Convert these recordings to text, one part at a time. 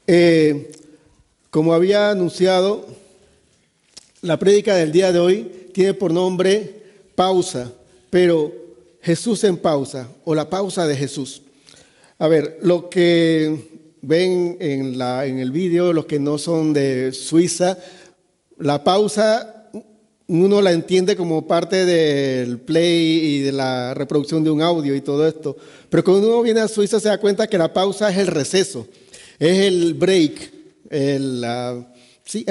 Eh, Como había anunciado, la prédica del día de hoy tiene por nombre Pausa, pero Jesús en pausa, o la pausa de Jesús. A ver, lo que ven en el vídeo, los que no son de Suiza, la pausa uno la entiende como parte del play y de la reproducción de un audio y todo esto. Pero cuando uno viene a Suiza se da cuenta que la pausa es el receso, es el break, el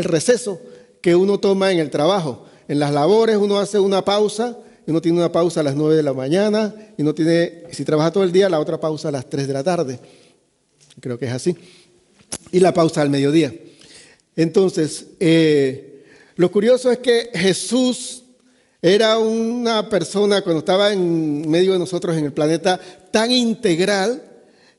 receso que uno toma en el trabajo. En las labores uno hace una pausa, y uno tiene una pausa a las 9 de la mañana, y uno tiene, si trabaja todo el día, la otra pausa a las 3 de la tarde. Creo que es así. Y la pausa al mediodía. Entonces, lo curioso es que Jesús era una persona, cuando estaba en medio de nosotros en el planeta, tan integral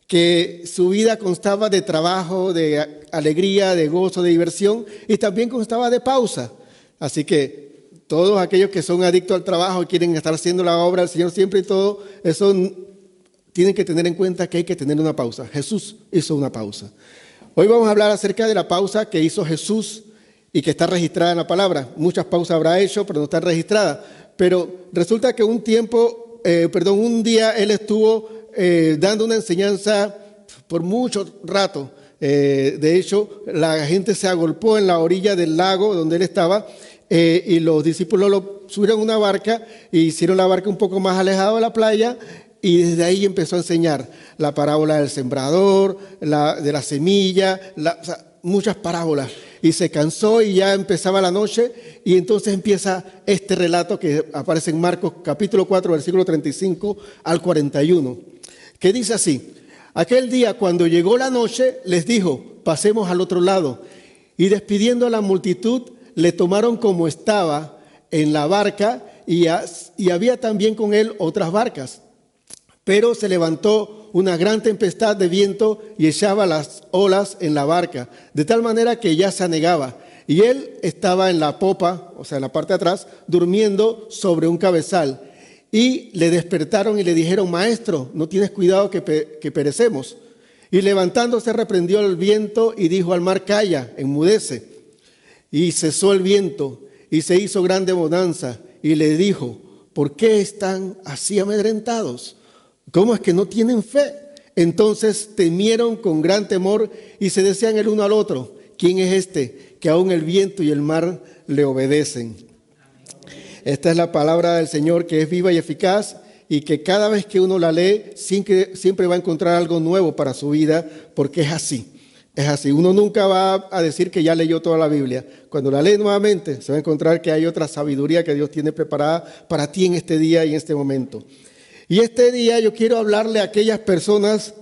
que su vida constaba de trabajo, de alegría, de gozo, de diversión, y también constaba de pausa. Así que todos aquellos que son adictos al trabajo y quieren estar haciendo la obra del Señor siempre y todo, eso tienen que tener en cuenta que hay que tener una pausa. Jesús hizo una pausa. Hoy vamos a hablar acerca de la pausa que hizo Jesús y que está registrada en la palabra. Muchas pausas habrá hecho, pero no están registradas. Pero resulta que un día Él estuvo dando una enseñanza por mucho rato. De hecho, la gente se agolpó en la orilla del lago donde Él estaba y los discípulos lo subieron a una barca y hicieron la barca un poco más alejada de la playa. Y desde ahí empezó a enseñar la parábola del sembrador, de la semilla, muchas parábolas. Y se cansó y ya empezaba la noche y entonces empieza este relato que aparece en Marcos capítulo 4, versículo 35 al 41, que dice así: aquel día cuando llegó la noche les dijo, pasemos al otro lado. Y despidiendo a la multitud, le tomaron como estaba en la barca y había también con él otras barcas. Pero se levantó una gran tempestad de viento y echaba las olas en la barca, de tal manera que ya se anegaba. Y él estaba en la popa, o sea, en la parte de atrás, durmiendo sobre un cabezal. Y le despertaron y le dijeron, maestro, no tienes cuidado que perecemos. Y levantándose reprendió el viento y dijo al mar, calla, enmudece. Y cesó el viento y se hizo grande bonanza. Y le dijo, ¿por qué están así amedrentados? ¿Cómo es que no tienen fe? Entonces temieron con gran temor y se decían el uno al otro, ¿quién es este que aún el viento y el mar le obedecen? Esta es la palabra del Señor, que es viva y eficaz y que cada vez que uno la lee siempre va a encontrar algo nuevo para su vida, porque es así. Es así. Uno nunca va a decir que ya leyó toda la Biblia. Cuando la lee nuevamente se va a encontrar que hay otra sabiduría que Dios tiene preparada para ti en este día y en este momento. Y este día yo quiero hablarle a aquellas personas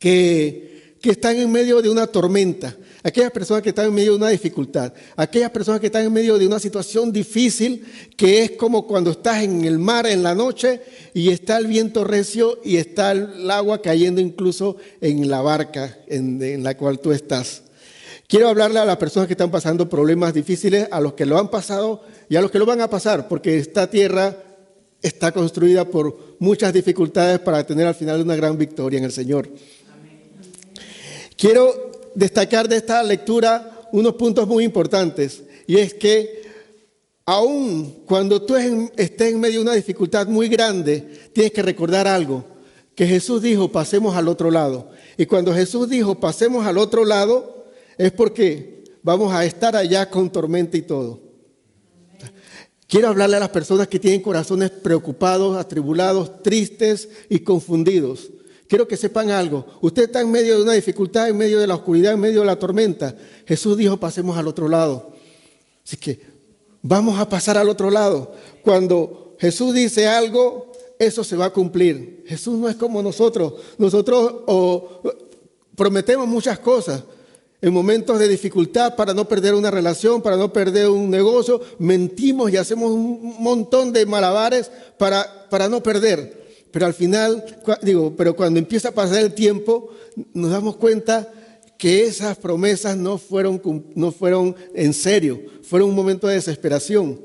que están en medio de una tormenta, aquellas personas que están en medio de una dificultad, aquellas personas que están en medio de una situación difícil, que es como cuando estás en el mar en la noche y está el viento recio y está el agua cayendo incluso en la barca en la cual tú estás. Quiero hablarle a las personas que están pasando problemas difíciles, a los que lo han pasado y a los que lo van a pasar, porque esta tierra está construida por muchas dificultades para tener al final una gran victoria en el Señor. Amén. Quiero destacar de esta lectura unos puntos muy importantes, y es que aun cuando tú estés en medio de una dificultad muy grande, tienes que recordar algo, que Jesús dijo, pasemos al otro lado. Y cuando Jesús dijo, pasemos al otro lado, es porque vamos a estar allá con tormenta y todo. Quiero hablarle a las personas que tienen corazones preocupados, atribulados, tristes y confundidos. Quiero que sepan algo. Usted está en medio de una dificultad, en medio de la oscuridad, en medio de la tormenta. Jesús dijo, pasemos al otro lado. Así que vamos a pasar al otro lado. Cuando Jesús dice algo, eso se va a cumplir. Jesús no es como nosotros. Nosotros prometemos muchas cosas. En momentos de dificultad, para no perder una relación, para no perder un negocio, mentimos y hacemos un montón de malabares para no perder. Pero al final, pero cuando empieza a pasar el tiempo, nos damos cuenta que esas promesas no fueron en serio, fueron un momento de desesperación.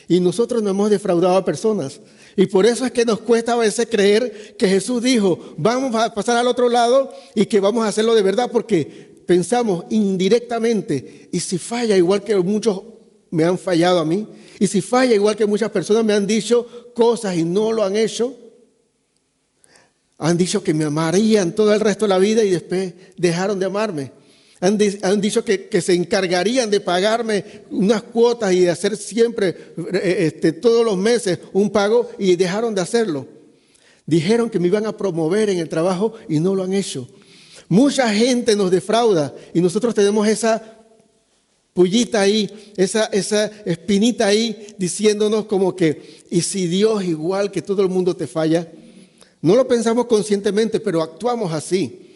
Y nosotros no hemos defraudado a personas. Y por eso es que nos cuesta a veces creer que Jesús dijo, vamos a pasar al otro lado y que vamos a hacerlo de verdad, porque pensamos indirectamente, ¿y si falla igual que muchos me han fallado a mí? ¿Y si falla igual que muchas personas me han dicho cosas y no lo han hecho? Han dicho que me amarían todo el resto de la vida y después dejaron de amarme. Han dicho que se encargarían de pagarme unas cuotas y de hacer siempre, todos los meses, un pago y dejaron de hacerlo. Dijeron que me iban a promover en el trabajo y no lo han hecho. Mucha gente nos defrauda y nosotros tenemos esa pullita ahí, esa espinita ahí diciéndonos como que, ¿y si Dios igual que todo el mundo te falla? No lo pensamos conscientemente, pero actuamos así.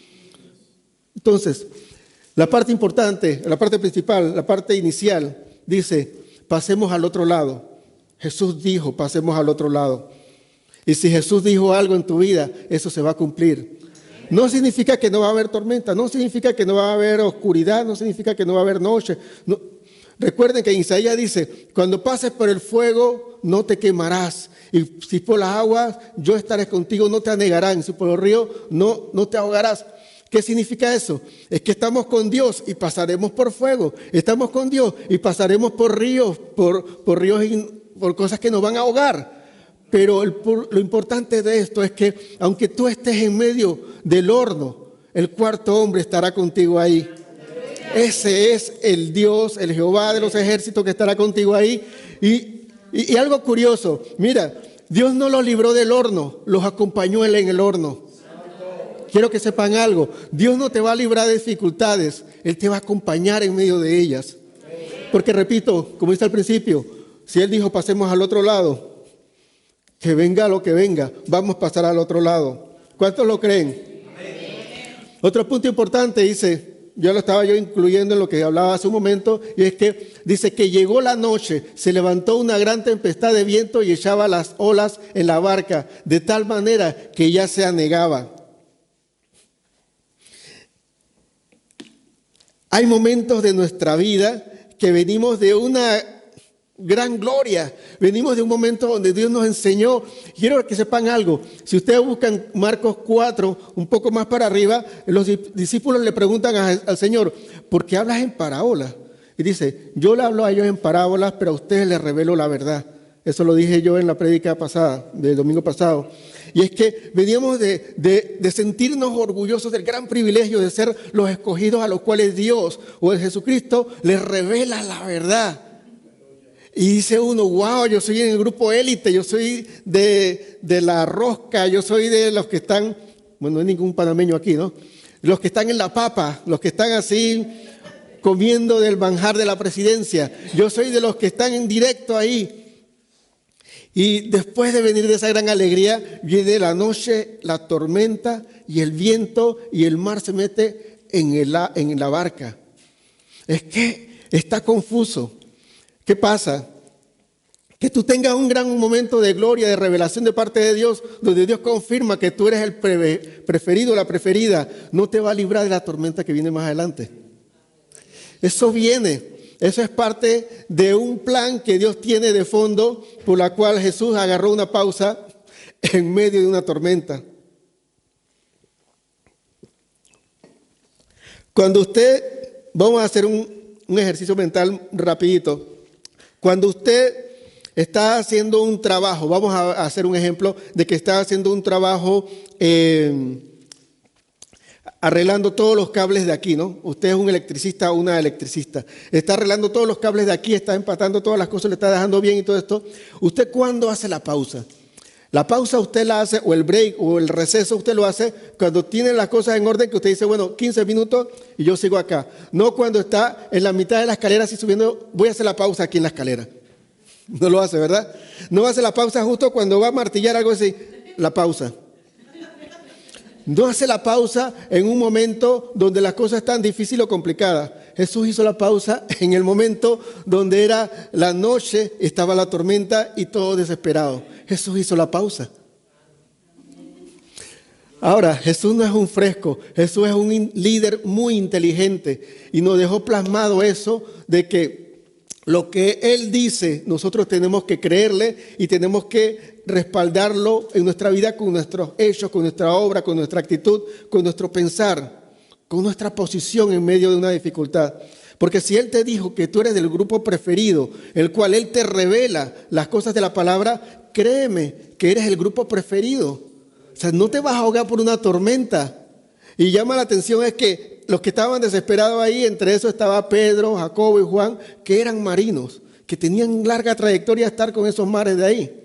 Entonces, la parte importante, la parte principal, la parte inicial, dice, pasemos al otro lado. Jesús dijo, pasemos al otro lado. Y si Jesús dijo algo en tu vida, eso se va a cumplir. No significa que no va a haber tormenta, no significa que no va a haber oscuridad, no significa que no va a haber noche. No. Recuerden que en Isaías dice, cuando pases por el fuego, no te quemarás. Y si por las aguas, yo estaré contigo, no te anegarán. Si por los ríos, no te ahogarás. ¿Qué significa eso? Es que estamos con Dios y pasaremos por fuego. Estamos con Dios y pasaremos por ríos, por ríos y por cosas que nos van a ahogar. Pero lo importante de esto es que aunque tú estés en medio del horno, el cuarto hombre estará contigo ahí. Ese es el Dios, el Jehová de los ejércitos que estará contigo ahí. Y algo curioso, mira, Dios no los libró del horno, los acompañó Él en el horno. Quiero que sepan algo, Dios no te va a librar de dificultades, Él te va a acompañar en medio de ellas. Porque repito, como dice al principio, si Él dijo pasemos al otro lado, que venga lo que venga, vamos a pasar al otro lado. ¿Cuántos lo creen? Otro punto importante dice, yo lo estaba incluyendo en lo que hablaba hace un momento, y es que dice que llegó la noche, se levantó una gran tempestad de viento y echaba las olas en la barca, de tal manera que ya se anegaba. Hay momentos de nuestra vida que venimos de una gran gloria, venimos de un momento donde Dios nos enseñó. Quiero que sepan algo, si ustedes buscan Marcos 4, un poco más para arriba, los discípulos le preguntan al Señor, ¿por qué hablas en parábolas? Y dice, yo le hablo a ellos en parábolas, pero a ustedes les revelo la verdad. Eso lo dije yo en la prédica pasada, del domingo pasado. Y es que veníamos de sentirnos orgullosos del gran privilegio de ser los escogidos a los cuales Dios o el Jesucristo les revela la verdad. Y dice uno, wow, yo soy en el grupo élite, yo soy de la rosca, yo soy de los que están, bueno, no hay ningún panameño aquí, ¿no? Los que están en la papa, los que están así comiendo del manjar de la presidencia. Yo soy de los que están en directo ahí. Y después de venir de esa gran alegría, viene la noche, la tormenta y el viento y el mar se mete en la barca. Es que está confuso. ¿Qué pasa? Que tú tengas un gran momento de gloria, de revelación de parte de Dios, donde Dios confirma que tú eres el preferido, la preferida, no te va a librar de la tormenta que viene más adelante. Eso viene, eso es parte de un plan que Dios tiene de fondo, por la cual Jesús agarró una pausa en medio de una tormenta. Cuando vamos a hacer un ejercicio mental rapidito. Cuando usted está haciendo un trabajo, vamos a hacer un ejemplo de que está haciendo un trabajo arreglando todos los cables de aquí, ¿no? Usted es un electricista o una electricista. Está arreglando todos los cables de aquí, está empatando todas las cosas, le está dejando bien y todo esto. ¿Usted cuándo hace la pausa? La pausa usted la hace, o el break, o el receso usted lo hace cuando tiene las cosas en orden, que usted dice, bueno, 15 minutos y yo sigo acá. No cuando está en la mitad de la escalera así subiendo, voy a hacer la pausa aquí en la escalera. No lo hace, ¿verdad? No hace la pausa justo cuando va a martillar algo así, la pausa. No hace la pausa en un momento donde las cosas están difíciles o complicadas. Jesús hizo la pausa en el momento donde era la noche, estaba la tormenta y todo desesperado. Jesús hizo la pausa. Ahora, Jesús no es un fresco, Jesús es un líder muy inteligente y nos dejó plasmado eso de que lo que Él dice, nosotros tenemos que creerle y tenemos que respaldarlo en nuestra vida con nuestros hechos, con nuestra obra, con nuestra actitud, con nuestro pensar. con nuestra posición en medio de una dificultad. Porque si Él te dijo que tú eres del grupo preferido, el cual Él te revela las cosas de la palabra, créeme que eres el grupo preferido. O sea, no te vas a ahogar por una tormenta. Y llama la atención es que los que estaban desesperados ahí, entre esos estaba Pedro, Jacobo y Juan, que eran marinos, que tenían larga trayectoria a estar con esos mares de ahí.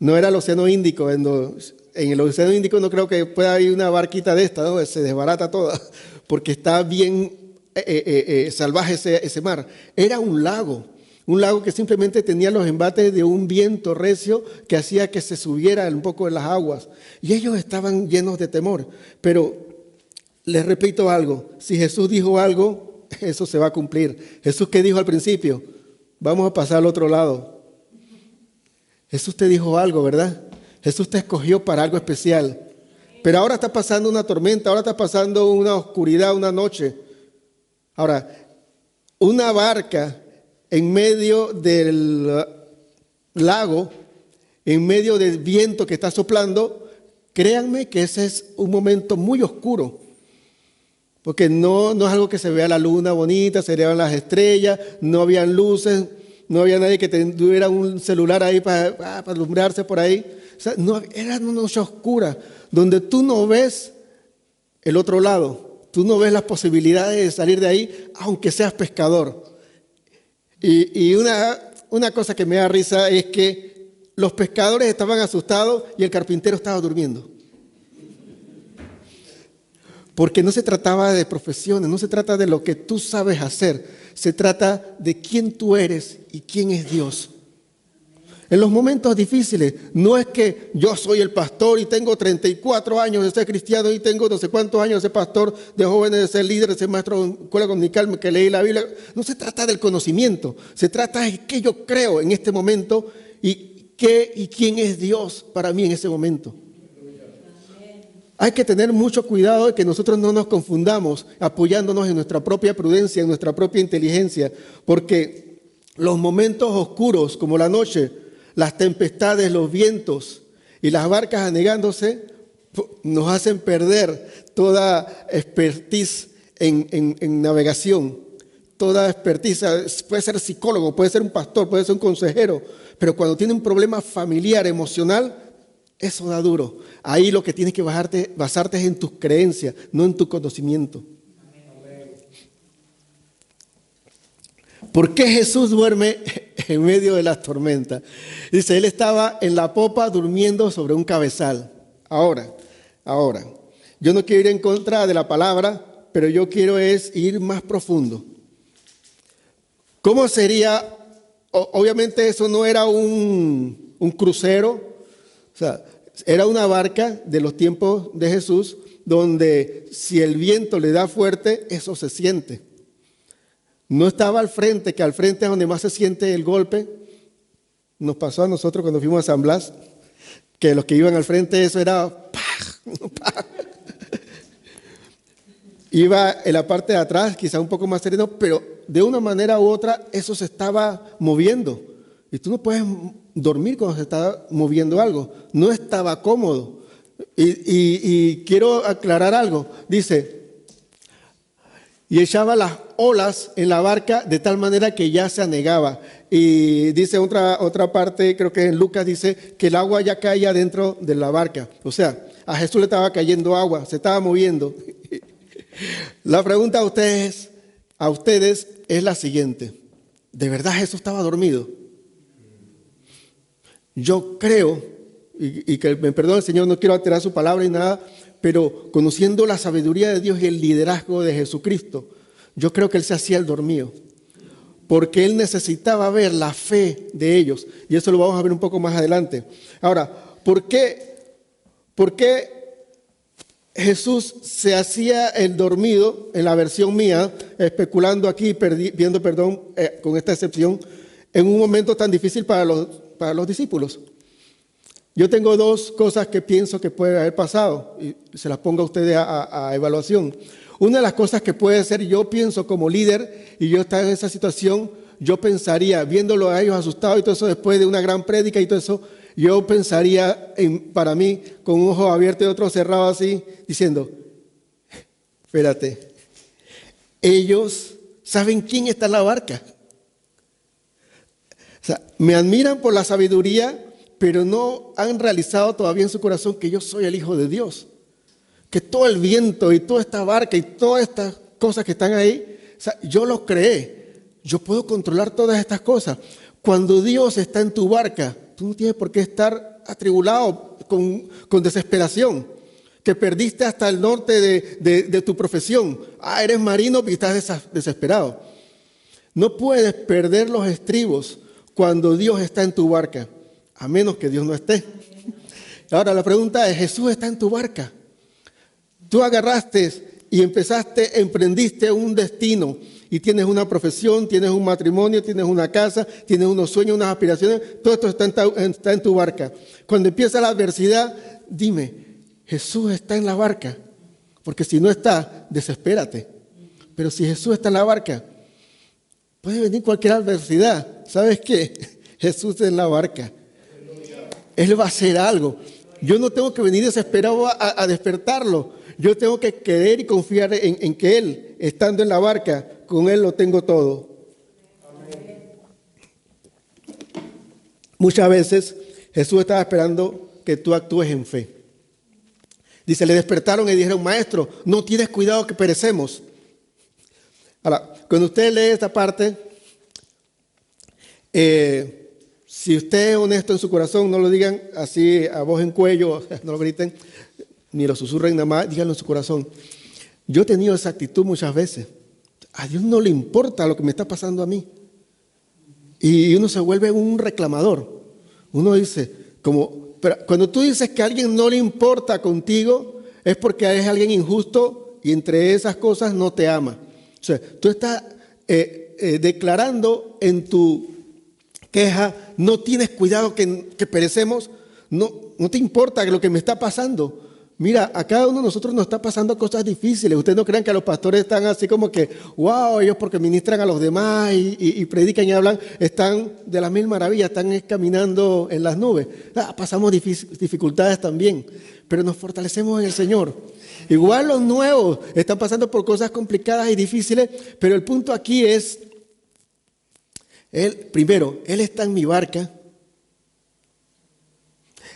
No era el Océano Índico. En el Océano Índico no creo que pueda haber una barquita de esta, ¿no? Se desbarata toda, porque está bien salvaje ese mar. Era un lago que simplemente tenía los embates de un viento recio que hacía que se subiera un poco en las aguas. Y ellos estaban llenos de temor. Pero les repito algo, si Jesús dijo algo, eso se va a cumplir. Jesús, ¿qué dijo al principio? Vamos a pasar al otro lado. Jesús te dijo algo, ¿verdad? Jesús te escogió para algo especial. Pero ahora está pasando una tormenta, ahora está pasando una oscuridad, una noche. Ahora, una barca en medio del lago, en medio del viento que está soplando, créanme que ese es un momento muy oscuro. Porque no es algo que se vea la luna bonita, se vean las estrellas, no habían luces, no había nadie que tuviera un celular ahí para alumbrarse por ahí. O sea, era una noche oscura, donde tú no ves el otro lado. Tú no ves las posibilidades de salir de ahí, aunque seas pescador. Y una cosa que me da risa es que los pescadores estaban asustados y el carpintero estaba durmiendo. Porque no se trataba de profesiones, no se trata de lo que tú sabes hacer. Se trata de quién tú eres y quién es Dios. En los momentos difíciles, no es que yo soy el pastor y tengo 34 años de ser cristiano y tengo no sé cuántos años de ser pastor, de jóvenes, de ser líder, de ser maestro de escuela dominical, que leí la Biblia. No se trata del conocimiento, se trata de qué yo creo en este momento y quién es Dios para mí en ese momento. Hay que tener mucho cuidado de que nosotros no nos confundamos apoyándonos en nuestra propia prudencia, en nuestra propia inteligencia, porque los momentos oscuros como la noche, las tempestades, los vientos y las barcas anegándose nos hacen perder toda expertise en navegación, toda expertise. Puede ser psicólogo, puede ser un pastor, puede ser un consejero, pero cuando tiene un problema familiar, emocional, eso da duro. Ahí lo que tienes que basarte es en tus creencias, no en tu conocimiento. ¿Por qué Jesús duerme en medio de las tormentas? Dice, Él estaba en la popa durmiendo sobre un cabezal. Ahora, yo no quiero ir en contra de la palabra, pero yo quiero ir más profundo. ¿Cómo sería? Obviamente eso no era un crucero, o sea, era una barca de los tiempos de Jesús, donde si el viento le da fuerte, eso se siente. No estaba al frente, que al frente es donde más se siente el golpe. Nos pasó a nosotros cuando fuimos a San Blas, que los que iban al frente eso era ¡pah! ¡Pah! Iba en la parte de atrás, quizá un poco más sereno, pero de una manera u otra eso se estaba moviendo. Y tú no puedes dormir cuando se está moviendo algo. No estaba cómodo. Y quiero aclarar algo. Dice, y echaba las olas en la barca de tal manera que ya se anegaba. Y dice otra parte, creo que en Lucas dice que el agua ya caía dentro de la barca. O sea, a Jesús le estaba cayendo agua, se estaba moviendo. La pregunta a ustedes es la siguiente. ¿De verdad Jesús estaba dormido? Yo creo, y que me perdone el Señor, no quiero alterar su palabra ni nada, pero conociendo la sabiduría de Dios y el liderazgo de Jesucristo, yo creo que Él se hacía el dormido, porque Él necesitaba ver la fe de ellos, y eso lo vamos a ver un poco más adelante. Ahora, ¿por qué Jesús se hacía el dormido, en la versión mía, especulando aquí, pidiendo perdón con esta excepción, en un momento tan difícil para los discípulos? Yo tengo dos cosas que pienso que puede haber pasado y se las pongo a ustedes a evaluación. Una de las cosas que puede ser, yo pienso como líder y yo estar en esa situación, yo pensaría, viéndolo a ellos asustados y todo eso después de una gran prédica y todo eso, yo pensaría para mí con un ojo abierto y otro cerrado así, diciendo, Espérate. Ellos saben quién está en la barca. O sea, me admiran por la sabiduría, pero no han realizado todavía en su corazón que yo soy el Hijo de Dios. Que todo el viento y toda esta barca y todas estas cosas que están ahí, o sea, yo los creé. Yo puedo controlar todas estas cosas. Cuando Dios está en tu barca, tú no tienes por qué estar atribulado con desesperación. Que perdiste hasta el norte de tu profesión. Eres marino y estás desesperado. No puedes perder los estribos cuando Dios está en tu barca, a menos que Dios no esté. Ahora la pregunta es, ¿Jesús está en tu barca? Tú agarraste y emprendiste un destino y tienes una profesión, tienes un matrimonio, tienes una casa, tienes unos sueños, unas aspiraciones, todo esto está en tu barca. Cuando empieza la adversidad, dime, ¿Jesús está en la barca? Porque si no está, desespérate. Pero si Jesús está en la barca, puede venir cualquier adversidad. ¿Sabes qué? Jesús está en la barca. Él va a hacer algo. Yo no tengo que venir desesperado a despertarlo. Yo tengo que creer y confiar en que Él, estando en la barca, con Él lo tengo todo. Muchas veces Jesús estaba esperando que tú actúes en fe. Dice, le despertaron y dijeron, maestro, no tienes cuidado que perecemos. Ahora, cuando usted lee esta parte, si usted es honesto en su corazón, no lo digan así a voz en cuello, no lo griten, ni lo susurren nada más, díganlo en su corazón. Yo he tenido esa actitud muchas veces. A Dios no le importa lo que me está pasando a mí. Y uno se vuelve un reclamador. Uno dice, pero cuando tú dices que a alguien no le importa contigo, es porque es alguien injusto y entre esas cosas no te ama. O sea, tú estás declarando en tu queja, no tienes cuidado que perecemos, no te importa lo que me está pasando. Mira, a cada uno de nosotros nos está pasando cosas difíciles. Ustedes no crean que los pastores están así como que, wow, ellos porque ministran a los demás y predican y hablan, están de las mil maravillas, están caminando en las nubes. Pasamos dificultades también, pero nos fortalecemos en el Señor. Igual los nuevos están pasando por cosas complicadas y difíciles, pero el punto aquí es, primero, Él está en mi barca.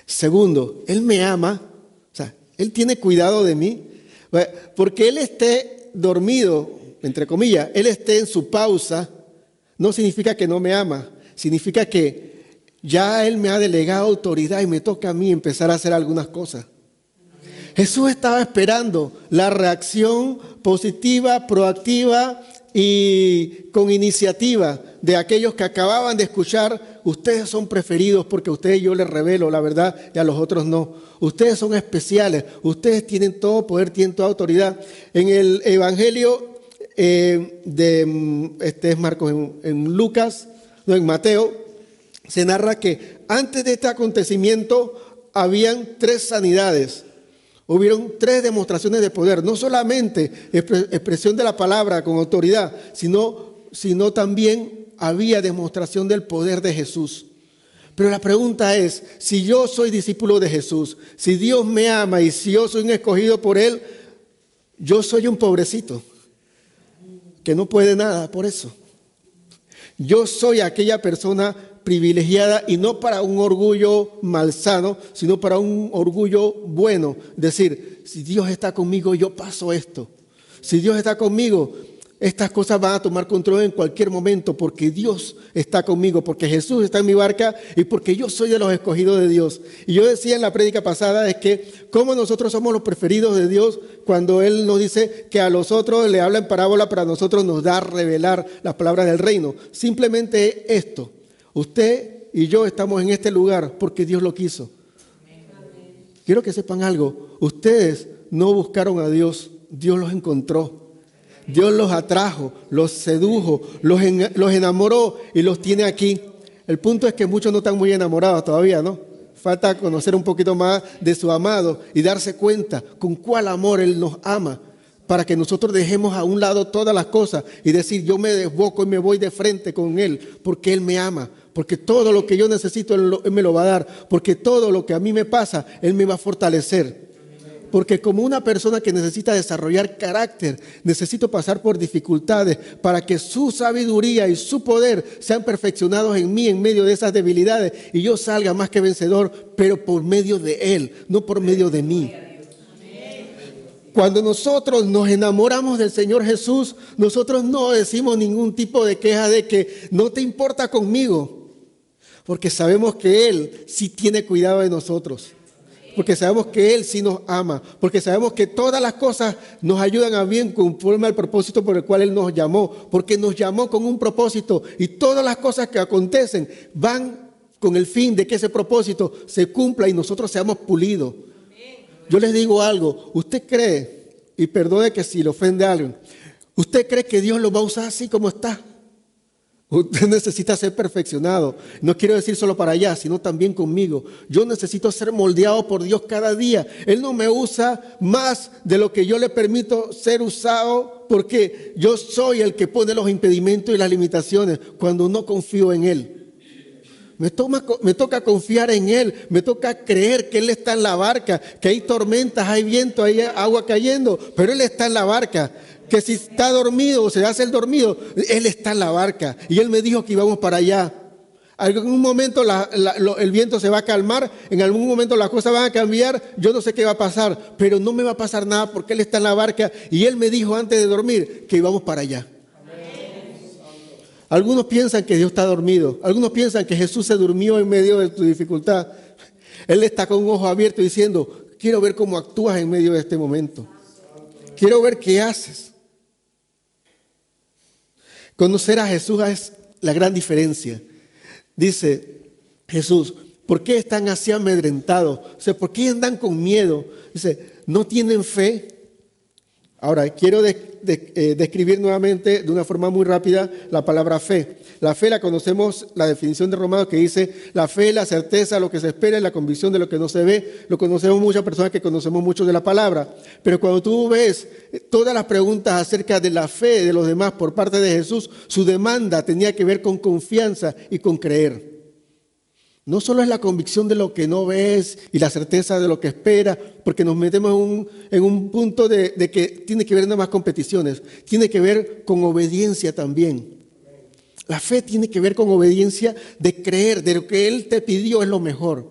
Segundo, Él me ama. Él tiene cuidado de mí, porque Él esté dormido, entre comillas, Él esté en su pausa, no significa que no me ama, significa que ya Él me ha delegado autoridad y me toca a mí empezar a hacer algunas cosas. Jesús estaba esperando la reacción positiva, proactiva y con iniciativa de aquellos que acababan de escuchar, ustedes son preferidos porque a ustedes yo les revelo la verdad y a los otros no. Ustedes son especiales, ustedes tienen todo poder, tienen toda autoridad. En el Evangelio es Marcos, en Lucas, no, en Mateo, se narra que antes de este acontecimiento habían 3 sanidades. Hubieron 3 demostraciones de poder, no solamente expresión de la palabra con autoridad, sino también había demostración del poder de Jesús. Pero la pregunta es, si yo soy discípulo de Jesús, si Dios me ama y si yo soy un escogido por Él, yo soy un pobrecito que no puede nada por eso. Yo soy aquella persona privilegiada y no para un orgullo malsano, sino para un orgullo bueno. Decir, si Dios está conmigo, yo paso esto. Si Dios está conmigo, estas cosas van a tomar control en cualquier momento porque Dios está conmigo, porque Jesús está en mi barca y porque yo soy de los escogidos de Dios. Y yo decía en la prédica pasada es que como nosotros somos los preferidos de Dios cuando Él nos dice que a los otros le habla en parábola, para nosotros nos da a revelar las palabras del reino. Simplemente esto, usted y yo estamos en este lugar porque Dios lo quiso. Quiero que sepan algo, ustedes no buscaron a Dios, Dios los encontró. Dios los atrajo, los sedujo, los enamoró y los tiene aquí. El punto es que muchos no están muy enamorados todavía, ¿no? Falta conocer un poquito más de su amado y darse cuenta con cuál amor Él nos ama, para que nosotros dejemos a un lado todas las cosas y decir, yo me desboco y me voy de frente con Él, porque Él me ama, porque todo lo que yo necesito Él me lo va a dar, porque todo lo que a mí me pasa, Él me va a fortalecer. Porque como una persona que necesita desarrollar carácter, necesito pasar por dificultades para que su sabiduría y su poder sean perfeccionados en mí en medio de esas debilidades y yo salga más que vencedor, pero por medio de Él, no por medio de mí. Cuando nosotros nos enamoramos del Señor Jesús, nosotros no decimos ningún tipo de queja de que no te importa conmigo, porque sabemos que Él sí tiene cuidado de nosotros. Porque sabemos que Él sí nos ama, porque sabemos que todas las cosas nos ayudan a bien conforme al propósito por el cual Él nos llamó, porque nos llamó con un propósito y todas las cosas que acontecen van con el fin de que ese propósito se cumpla y nosotros seamos pulidos. Yo les digo algo, usted cree, y perdone que si le ofende a alguien, ¿usted cree que Dios lo va a usar así como está? Usted necesita ser perfeccionado. No quiero decir solo para allá, sino también conmigo. Yo necesito ser moldeado por Dios cada día. Él no me usa más de lo que yo le permito ser usado, porque yo soy el que pone los impedimentos y las limitaciones cuando no confío en Él. Me toca confiar en Él, me toca creer que Él está en la barca, que hay tormentas, hay viento, hay agua cayendo, pero Él está en la barca. Que si está dormido o se hace el dormido, Él está en la barca. Y Él me dijo que íbamos para allá. En algún momento el viento se va a calmar, en algún momento las cosas van a cambiar, yo no sé qué va a pasar, pero no me va a pasar nada porque Él está en la barca y Él me dijo antes de dormir que íbamos para allá. Algunos piensan que Dios está dormido, algunos piensan que Jesús se durmió en medio de tu dificultad. Él está con un ojo abierto diciendo, quiero ver cómo actúas en medio de este momento. Quiero ver qué haces. Conocer a Jesús es la gran diferencia. Dice Jesús, ¿por qué están así amedrentados? O sea, ¿por qué andan con miedo? Dice, ¿no tienen fe? Ahora, quiero describir nuevamente de una forma muy rápida la palabra fe. La fe la conocemos, la definición de Romanos que dice, la fe es la certeza de lo que se espera y la convicción de lo que no se ve. Lo conocemos muchas personas que conocemos mucho de la palabra. Pero cuando tú ves todas las preguntas acerca de la fe de los demás por parte de Jesús, su demanda tenía que ver con confianza y con creer. No solo es la convicción de lo que no ves y la certeza de lo que espera, porque nos metemos en un punto de que tiene que ver no más competiciones, tiene que ver con obediencia también. La fe tiene que ver con obediencia de creer, de lo que Él te pidió es lo mejor.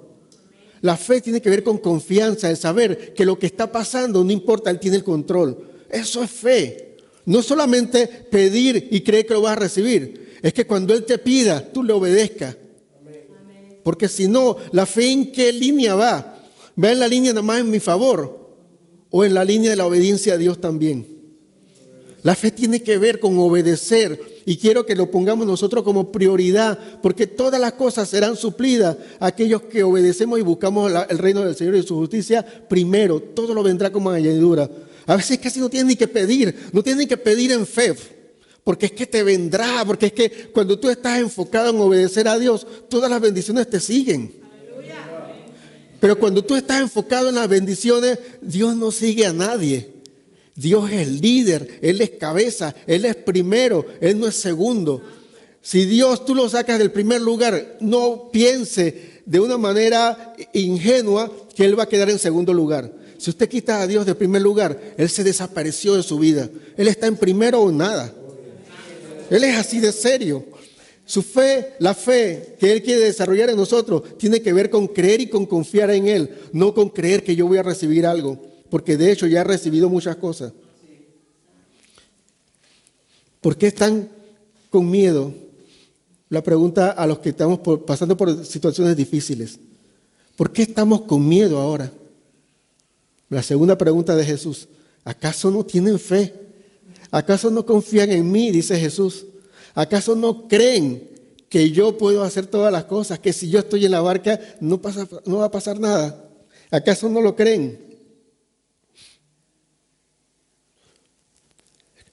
La fe tiene que ver con confianza, de saber que lo que está pasando no importa, Él tiene el control. Eso es fe. No solamente pedir y creer que lo vas a recibir, es que cuando Él te pida, tú le obedezcas. Porque si no, ¿la fe en qué línea va? ¿Va en la línea nada más en mi favor? ¿O en la línea de la obediencia a Dios también? La fe tiene que ver con obedecer. Y quiero que lo pongamos nosotros como prioridad. Porque todas las cosas serán suplidas a aquellos que obedecemos y buscamos el reino del Señor y su justicia primero. Todo lo vendrá como añadidura. A veces casi no tienen ni que pedir. No tienen que pedir en fe. Porque es que te vendrá, porque es que cuando tú estás enfocado en obedecer a Dios, todas las bendiciones te siguen. Pero cuando tú estás enfocado en las bendiciones, Dios no sigue a nadie. Dios es el líder, Él es cabeza, Él es primero, Él no es segundo. Si Dios tú lo sacas del primer lugar, no piense de una manera ingenua que Él va a quedar en segundo lugar. Si usted quita a Dios del primer lugar, Él se desapareció de su vida. Él está en primero o nada. Él es así de serio. Su fe, la fe que Él quiere desarrollar en nosotros, tiene que ver con creer y con confiar en Él, no con creer que yo voy a recibir algo, porque de hecho ya he recibido muchas cosas. ¿Por qué están con miedo? La pregunta a los que estamos pasando por situaciones difíciles. ¿Por qué estamos con miedo ahora? La segunda pregunta de Jesús. ¿Acaso no tienen fe? ¿Acaso no confían en mí? Dice Jesús. ¿Acaso no creen que yo puedo hacer todas las cosas? Que si yo estoy en la barca no va a pasar nada. ¿Acaso no lo creen?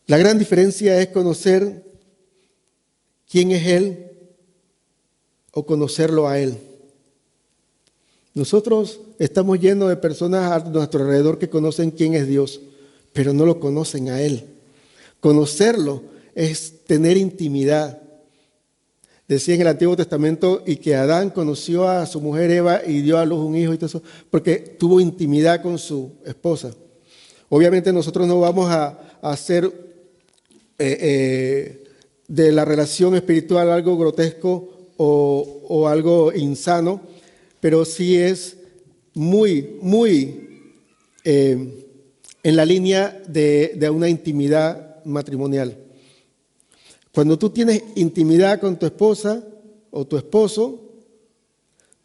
La gran diferencia es conocer quién es Él o conocerlo a Él. Nosotros estamos llenos de personas a nuestro alrededor que conocen quién es Dios, pero no lo conocen a Él. Conocerlo es tener intimidad. Decía en el Antiguo Testamento, y que Adán conoció a su mujer Eva y dio a luz un hijo y todo eso, porque tuvo intimidad con su esposa. Obviamente nosotros no vamos a hacer de la relación espiritual algo grotesco o algo insano, pero sí es muy, muy en la línea de una intimidad matrimonial. Cuando tú tienes intimidad con tu esposa o tu esposo,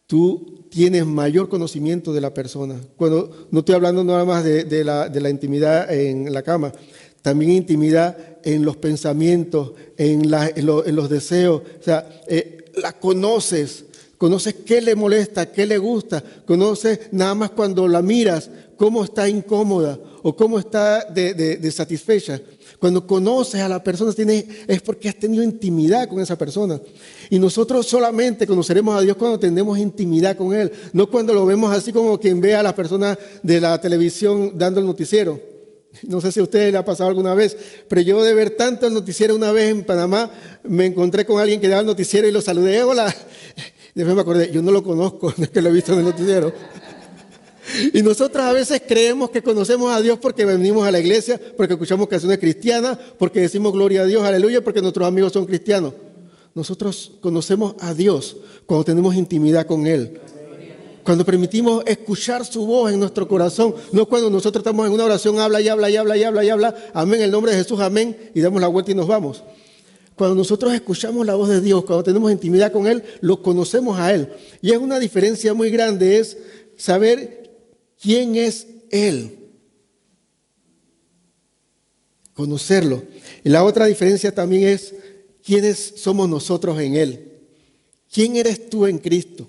tú tienes mayor conocimiento de la persona. Cuando no estoy hablando nada más de la intimidad en la cama, también intimidad en los pensamientos, en los deseos. O sea, la conoces qué le molesta, qué le gusta, conoces nada más cuando la miras, cómo está incómoda o cómo está de satisfecha. Cuando conoces a la persona es porque has tenido intimidad con esa persona. Y nosotros solamente conoceremos a Dios cuando tenemos intimidad con Él, no cuando lo vemos así como quien ve a las personas de la televisión dando el noticiero. No sé si a ustedes le ha pasado alguna vez, pero yo de ver tanto el noticiero una vez en Panamá, me encontré con alguien que daba el noticiero y lo saludé, hola. Después me acordé, yo no lo conozco, no es que lo he visto en el noticiero. Y nosotros a veces creemos que conocemos a Dios porque venimos a la iglesia, porque escuchamos canciones cristianas, porque decimos gloria a Dios, aleluya, porque nuestros amigos son cristianos. Nosotros conocemos a Dios cuando tenemos intimidad con Él. Cuando permitimos escuchar su voz en nuestro corazón, no cuando nosotros estamos en una oración, habla y habla y habla y habla y habla, amén, en el nombre de Jesús, amén, y damos la vuelta y nos vamos. Cuando nosotros escuchamos la voz de Dios, cuando tenemos intimidad con Él, lo conocemos a Él. Y es una diferencia muy grande, es saber quién es Él. Conocerlo. Y la otra diferencia también es quiénes somos nosotros en Él. ¿Quién eres tú en Cristo?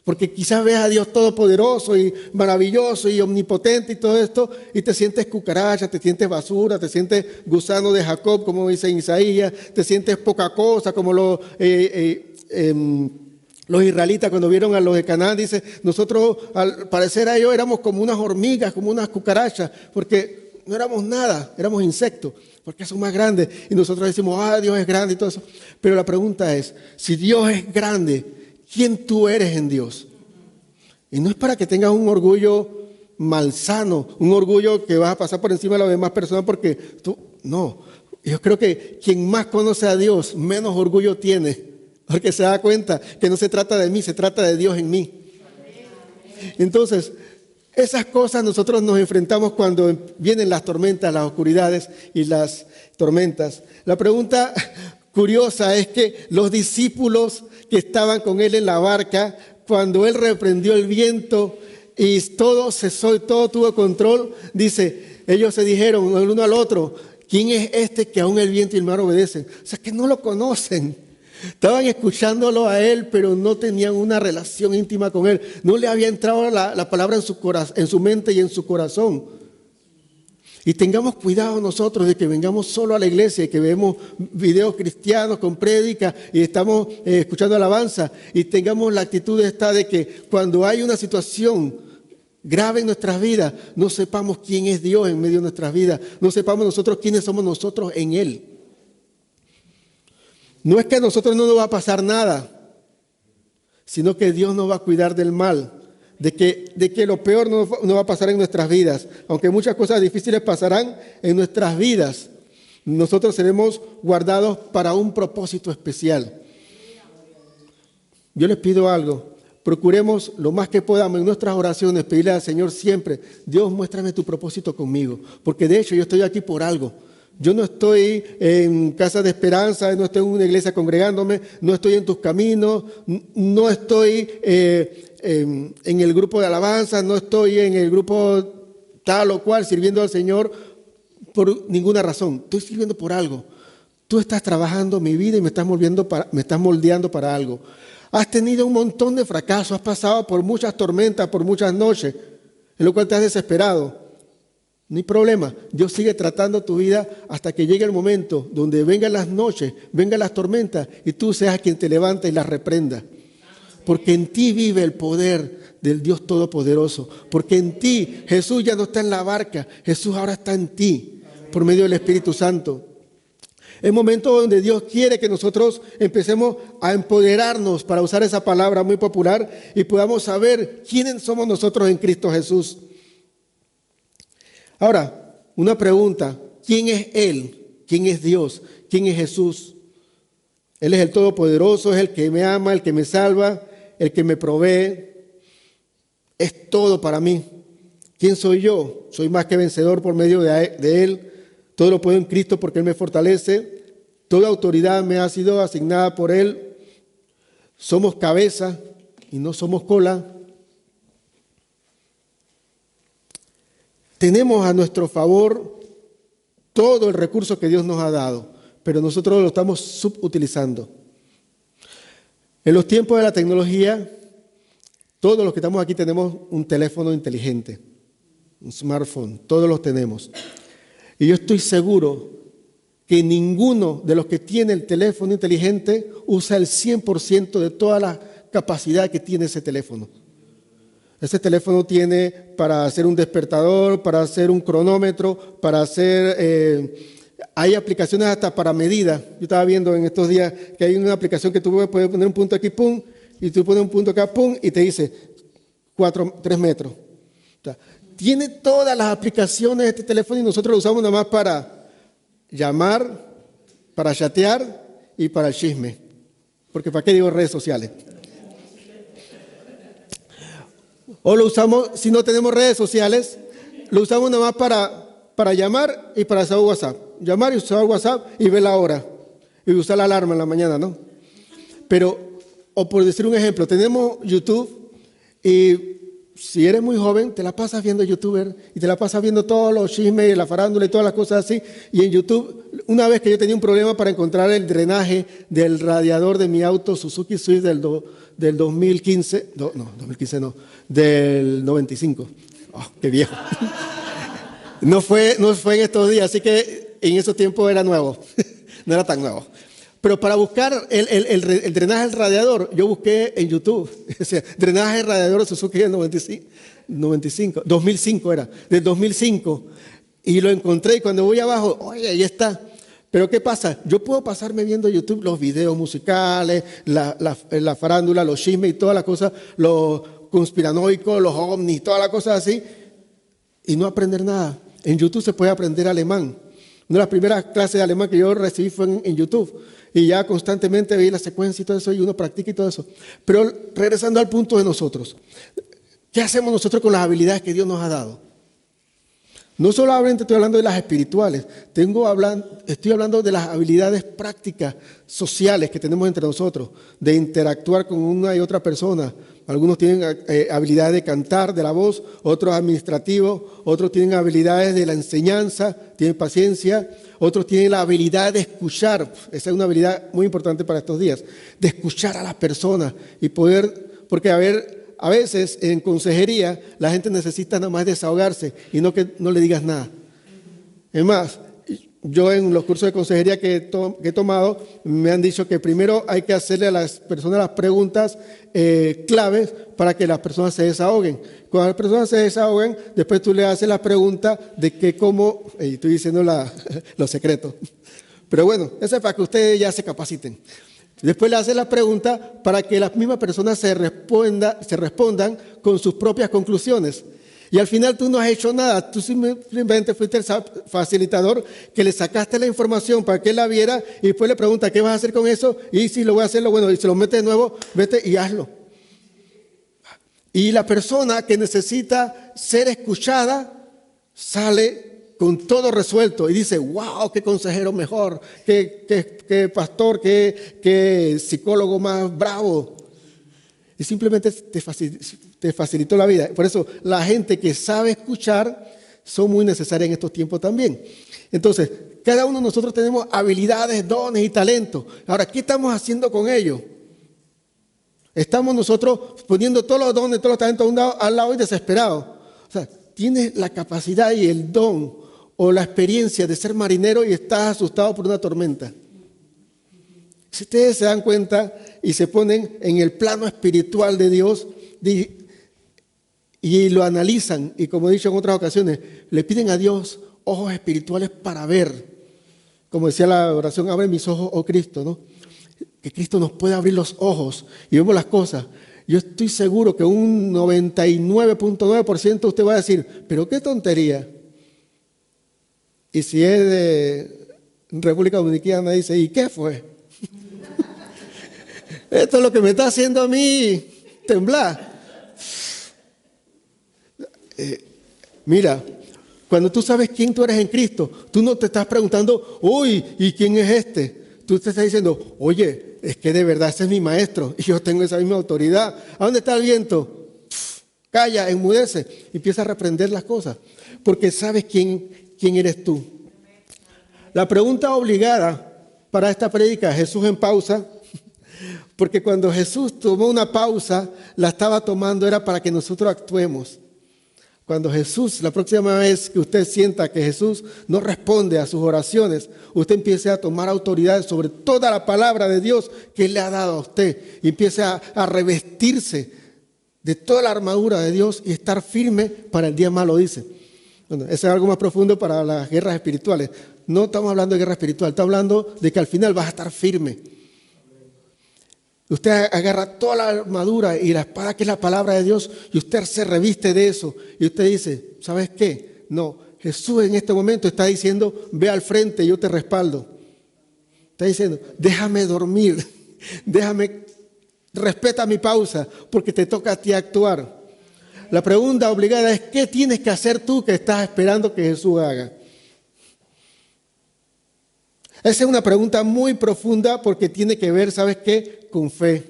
Porque quizás ves a Dios todopoderoso y maravilloso y omnipotente y todo esto, y te sientes cucaracha, te sientes basura, te sientes gusano de Jacob, como dice en Isaías, te sientes poca cosa, como los israelitas cuando vieron a los de Canaán, dice, nosotros al parecer a ellos éramos como unas hormigas, como unas cucarachas, porque no éramos nada, éramos insectos, porque son más grandes. Y nosotros decimos, Dios es grande y todo eso. Pero la pregunta es, si Dios es grande, ¿quién tú eres en Dios? Y no es para que tengas un orgullo malsano, un orgullo que vas a pasar por encima de las demás personas porque tú, no. Yo creo que quien más conoce a Dios, menos orgullo tiene, porque se da cuenta que no se trata de mí, se trata de Dios en mí. Entonces, esas cosas nosotros nos enfrentamos cuando vienen las tormentas, las oscuridades y las tormentas. La pregunta curiosa es que los discípulos que estaban con él en la barca, cuando él reprendió el viento y todo cesó y todo tuvo control, dice, ellos se dijeron el uno al otro, ¿quién es este que aún el viento y el mar obedecen? O sea, que no lo conocen. Estaban escuchándolo a él, pero no tenían una relación íntima con él. No le había entrado la palabra en su mente y en su corazón. Y tengamos cuidado nosotros de que vengamos solo a la iglesia y que vemos videos cristianos con prédica y estamos escuchando alabanza y tengamos la actitud esta de que cuando hay una situación grave en nuestras vidas, no sepamos quién es Dios en medio de nuestras vidas, no sepamos nosotros quiénes somos nosotros en Él. No es que a nosotros no nos va a pasar nada, sino que Dios nos va a cuidar del mal. De que lo peor no va a pasar en nuestras vidas. Aunque muchas cosas difíciles pasarán en nuestras vidas, nosotros seremos guardados para un propósito especial. Yo les pido algo. Procuremos lo más que podamos en nuestras oraciones pedirle al Señor siempre, Dios, muéstrame tu propósito conmigo. Porque de hecho yo estoy aquí por algo. Yo no estoy en Casa de Esperanza, no estoy en una iglesia congregándome, no estoy en tus caminos, no estoy en el grupo de alabanza, no estoy en el grupo tal o cual sirviendo al Señor por ninguna razón. Estoy sirviendo por algo. Tú estás trabajando mi vida y me estás moldeando para algo. Has tenido un montón de fracasos, has pasado por muchas tormentas, por muchas noches, en lo cual te has desesperado. No hay problema, Dios sigue tratando tu vida hasta que llegue el momento donde vengan las noches, vengan las tormentas y tú seas quien te levanta y las reprenda. Porque en ti vive el poder del Dios Todopoderoso. Porque en ti Jesús ya no está en la barca, Jesús ahora está en ti por medio del Espíritu Santo. Es momento donde Dios quiere que nosotros empecemos a empoderarnos, para usar esa palabra muy popular, y podamos saber quiénes somos nosotros en Cristo Jesús. Ahora, una pregunta: ¿quién es Él? ¿Quién es Dios? ¿Quién es Jesús? Él es el Todopoderoso, es el que me ama, el que me salva, el que me provee. Es todo para mí. ¿Quién soy yo? Soy más que vencedor por medio de Él. Todo lo puedo en Cristo porque Él me fortalece. Toda autoridad me ha sido asignada por Él. Somos cabeza y no somos cola. Tenemos a nuestro favor todo el recurso que Dios nos ha dado, pero nosotros lo estamos subutilizando. En los tiempos de la tecnología, todos los que estamos aquí tenemos un teléfono inteligente, un smartphone, todos los tenemos. Y yo estoy seguro que ninguno de los que tiene el teléfono inteligente usa el 100% de toda la capacidad que tiene ese teléfono. Ese teléfono tiene para hacer un despertador, para hacer un cronómetro, para hacer... hay aplicaciones hasta para medidas. Yo estaba viendo en estos días que hay una aplicación que tú puedes poner un punto aquí, pum, y tú pones un punto acá, pum, y te dice 3 metros. O sea, tiene todas las aplicaciones de este teléfono y nosotros lo usamos nada más para llamar, para chatear y para el chisme. Porque ¿para qué digo redes sociales? O lo usamos, si no tenemos redes sociales, lo usamos nada más para llamar y para usar WhatsApp. Llamar y usar WhatsApp y ver la hora. Y usar la alarma en la mañana, ¿no? Pero, o por decir un ejemplo, tenemos YouTube y si eres muy joven, te la pasas viendo YouTuber y te la pasas viendo todos los chismes y la farándula y todas las cosas así. Y en YouTube, una vez que yo tenía un problema para encontrar el drenaje del radiador de mi auto Suzuki Swift del 2015, no, 2015 no, del 95. Oh, qué viejo. No fue en estos días, así que en esos tiempos era nuevo, no era tan nuevo. Pero para buscar el drenaje del radiador, yo busqué en YouTube, o sea, drenaje del radiador de Suzuki del 2005 era, del 2005. Y lo encontré y cuando voy abajo, oye, ahí está. Pero ¿qué pasa? Yo puedo pasarme viendo YouTube los videos musicales, la farándula, los chismes y todas las cosas, los conspiranoicos, los ovnis, todas las cosas así, y no aprender nada. En YouTube se puede aprender alemán. Una de las primeras clases de alemán que yo recibí fue en YouTube. Y ya constantemente veía la secuencia y todo eso, y uno practica y todo eso. Pero regresando al punto de nosotros, ¿qué hacemos nosotros con las habilidades que Dios nos ha dado? No solamente estoy hablando de las espirituales, estoy hablando de las habilidades prácticas, sociales que tenemos entre nosotros, de interactuar con una y otra persona. Algunos tienen habilidades de cantar, de la voz, otros administrativos, otros tienen habilidades de la enseñanza, tienen paciencia, otros tienen la habilidad de escuchar. Esa es una habilidad muy importante para estos días, de escuchar a las personas y poder, porque a veces en consejería la gente necesita nada más desahogarse y no que no le digas nada. Es más, yo en los cursos de consejería que he tomado me han dicho que primero hay que hacerle a las personas las preguntas claves para que las personas se desahoguen. Cuando las personas se desahoguen, después tú le haces la pregunta de que cómo, y estoy diciendo los secretos. Pero bueno, eso es para que ustedes ya se capaciten. Después le haces la pregunta para que las mismas personas se respondan con sus propias conclusiones. Y al final tú no has hecho nada, tú simplemente fuiste el facilitador que le sacaste la información para que él la viera y después le pregunta ¿qué vas a hacer con eso? Y si lo voy a hacer, bueno, y se lo mete de nuevo, vete y hazlo. Y la persona que necesita ser escuchada sale con todo resuelto y dice, wow, qué consejero mejor, qué pastor, qué psicólogo más bravo. Y simplemente te facilitó la vida. Por eso la gente que sabe escuchar son muy necesarias en estos tiempos también. Entonces, cada uno de nosotros tenemos habilidades, dones y talentos. Ahora, ¿qué estamos haciendo con ellos? Estamos nosotros poniendo todos los dones, todos los talentos al lado y desesperados. O sea, tienes la capacidad y el don o la experiencia de ser marinero y estás asustado por una tormenta. Si ustedes se dan cuenta y se ponen en el plano espiritual de Dios y lo analizan, y como he dicho en otras ocasiones, le piden a Dios ojos espirituales para ver como decía la oración, abre mis ojos, oh Cristo, ¿no? Que Cristo nos puede abrir los ojos y vemos las cosas. Yo estoy seguro que un 99.9% usted va a decir, pero qué tontería. Y si es de República Dominicana, dice, ¿y qué fue? Esto es lo que me está haciendo a mí temblar. Mira, cuando tú sabes quién tú eres en Cristo, tú no te estás preguntando, uy, ¿y quién es este? Tú te estás diciendo, oye, es que de verdad ese es mi maestro y yo tengo esa misma autoridad. ¿A dónde está el viento? Calla, enmudece y empieza a reprender las cosas, porque sabes quién eres tú. La pregunta obligada para esta prédica, Jesús en pausa, porque cuando Jesús tomó una pausa, la estaba tomando era para que nosotros actuemos. Cuando Jesús, la próxima vez que usted sienta que Jesús no responde a sus oraciones, usted empiece a tomar autoridad sobre toda la palabra de Dios que Él le ha dado a usted y empiece a revestirse de toda la armadura de Dios y estar firme para el día malo, dice. Bueno, eso es algo más profundo para las guerras espirituales. No estamos hablando de guerra espiritual, estamos hablando de que al final vas a estar firme. Usted agarra toda la armadura y la espada que es la palabra de Dios y usted se reviste de eso. Y usted dice, ¿sabes qué? No, Jesús en este momento está diciendo, ve al frente, yo te respaldo. Está diciendo, déjame dormir, respeta mi pausa, porque te toca a ti actuar. La pregunta obligada es, ¿qué tienes que hacer tú que estás esperando que Jesús haga? Esa es una pregunta muy profunda porque tiene que ver, ¿sabes qué? Con fe.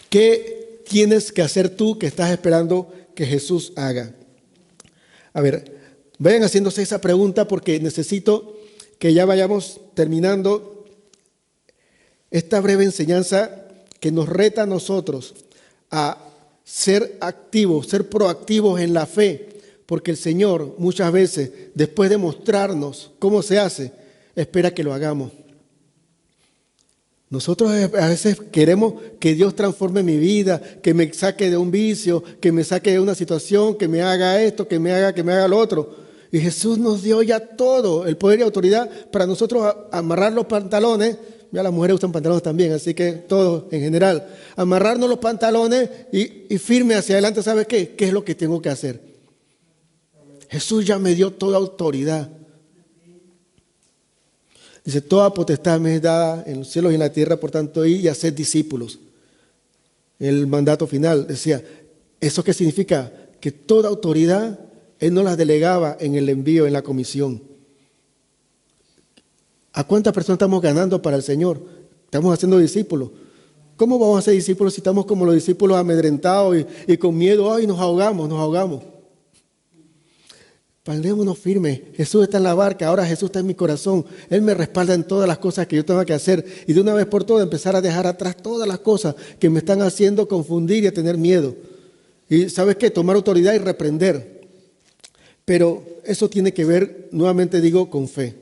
¿Qué tienes que hacer tú que estás esperando que Jesús haga? A ver, vayan haciéndose esa pregunta porque necesito que ya vayamos terminando esta breve enseñanza que nos reta a nosotros a ser activos, ser proactivos en la fe. Porque el Señor muchas veces, después de mostrarnos cómo se hace, espera que lo hagamos. Nosotros a veces queremos que Dios transforme mi vida, que me saque de un vicio, que me saque de una situación, que me haga esto, que me haga lo otro. Y Jesús nos dio ya todo, el poder y autoridad para nosotros amarrar los pantalones. Ya las mujeres usan pantalones también, así que todos en general. Amarrarnos los pantalones y firme hacia adelante, ¿sabes qué? ¿Qué es lo que tengo que hacer? Jesús ya me dio toda autoridad. Dice, toda potestad me es dada en los cielos y en la tierra, por tanto, ir y hacer discípulos. El mandato final decía, ¿eso qué significa? Que toda autoridad Él no las delegaba en el envío, en la comisión. ¿A cuántas personas estamos ganando para el Señor? Estamos haciendo discípulos. ¿Cómo vamos a ser discípulos si estamos como los discípulos amedrentados y con miedo? ¡Ay, nos ahogamos! Parémonos firmes. Jesús está en la barca, ahora Jesús está en mi corazón. Él me respalda en todas las cosas que yo tengo que hacer. Y de una vez por todas empezar a dejar atrás todas las cosas que me están haciendo confundir y a tener miedo. Y ¿sabes qué? Tomar autoridad y reprender. Pero eso tiene que ver, nuevamente digo, con fe.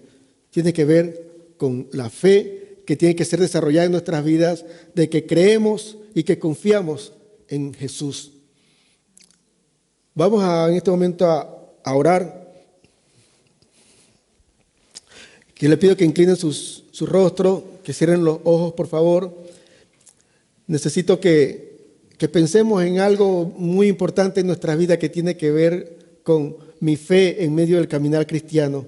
Tiene que ver con la fe que tiene que ser desarrollada en nuestras vidas, de que creemos y que confiamos en Jesús. Vamos en este momento a orar. Yo le pido que inclinen su rostro, que cierren los ojos, por favor. Necesito que pensemos en algo muy importante en nuestra vida que tiene que ver con mi fe en medio del caminar cristiano.